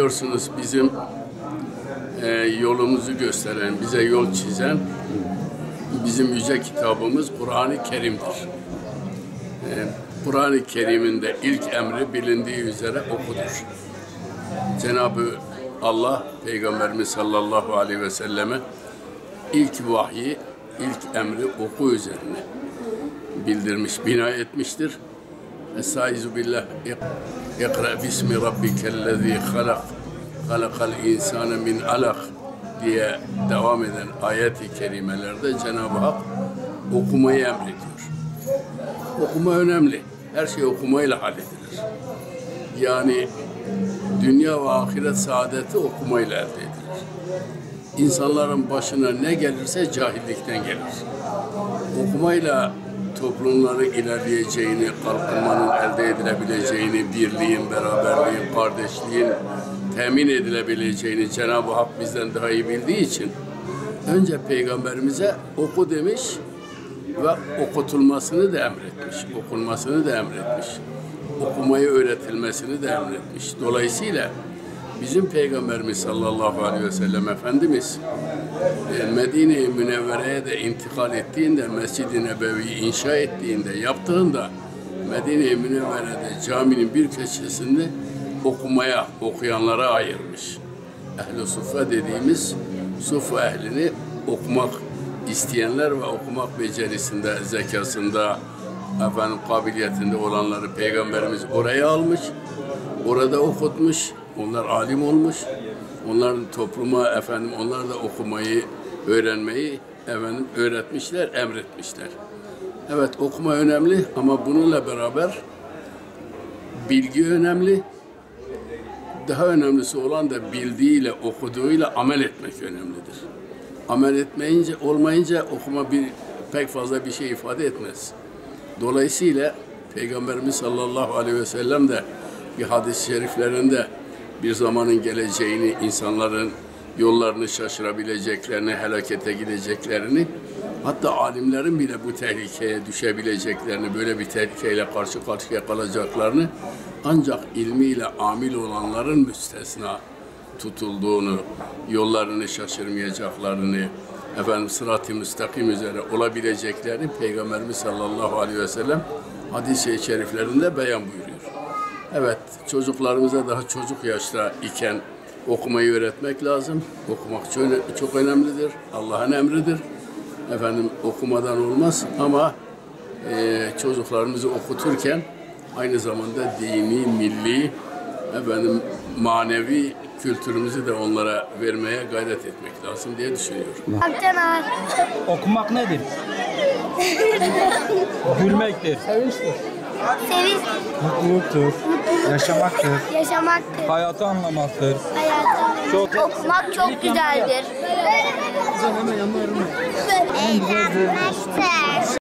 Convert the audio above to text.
biliyorsunuz bizim yolumuzu gösteren, bize yol çizen bizim yüce kitabımız Kur'an-ı Kerim'dir. Kur'an-ı Kerim'in de ilk emri bilindiği üzere okudur. Cenab-ı Allah Peygamberimiz sallallahu aleyhi ve selleme ilk vahyi, ilk emri oku üzerine bildirmiş, bina etmiştir. Estaizu billah. İkra bismi rabbikellezî halak. Halakal insâne min alak diye devam eden ayet-i kerimelerde Cenab-ı Hak okumayı emrediyor. Okuma önemli. Her şey okumayla halledilir. Yani dünya ve ahiret saadeti okumayla elde edilir. İnsanların başına ne gelirse cahillikten gelir. Okumayla toplumları ilerleyeceğini, kalkınmanın elde edilebileceğini, birliğin, beraberliğin, kardeşliğin temin edilebileceğini Cenab-ı Hak bizden daha iyi bildiği için önce Peygamberimize oku demiş ve okutulmasını da emretmiş, okunmasını da emretmiş, okumayı öğretilmesini de emretmiş. Dolayısıyla bizim Peygamberimiz sallallahu aleyhi ve sellem Efendimiz Medine-i Münevvere'ye de intikal ettiğinde, Mescid-i Nebevi'yi inşa ettiğinde, yaptığında Medine-i Münevvere'de caminin bir köşesinde okumaya, okuyanlara ayırmış. Ehl-i Suffe dediğimiz Suffe ehlini okumak isteyenler ve okumak becerisinde, zekasında, kabiliyetinde olanları Peygamberimiz oraya almış, orada okutmuş, onlar alim olmuş, onlar topluma onlar da okumayı, öğrenmeyi öğretmişler, emretmişler. Evet, okuma önemli ama bununla beraber bilgi önemli. Daha önemlisi olan da bildiğiyle, okuduğuyla amel etmek önemlidir. Amel olmayınca okuma pek fazla bir şey ifade etmez. Dolayısıyla Peygamberimiz sallallahu aleyhi ve sellem de bir hadis-i şeriflerinde bir zamanın geleceğini, insanların yollarını şaşırabileceklerini, helakete gideceklerini, hatta alimlerin bile bu tehlikeye düşebileceklerini, böyle bir tehlikeyle karşı karşıya kalacaklarını, ancak ilmiyle amil olanların müstesna tutulduğunu, yollarını şaşırmayacaklarını, sırat-ı müstakim üzere olabileceklerini Peygamberimiz sallallahu aleyhi ve sellem hadis-i şeriflerinde beyan buyuruyor. Evet, çocuklarımıza daha çocuk yaşta iken okumayı öğretmek lazım. Okumak çok önemlidir. Allah'ın emridir. Okumadan olmaz ama çocuklarımızı okuturken aynı zamanda dini, milli, manevi kültürümüzü de onlara vermeye gayret etmek lazım diye düşünüyorum. Okumak nedir? Gülmektir. Sevinçtir. Mutluluktur. Yaşamaktır. Yaşamaktır. Hayatı anlamaktır. Okumak çok güzeldir. En güzel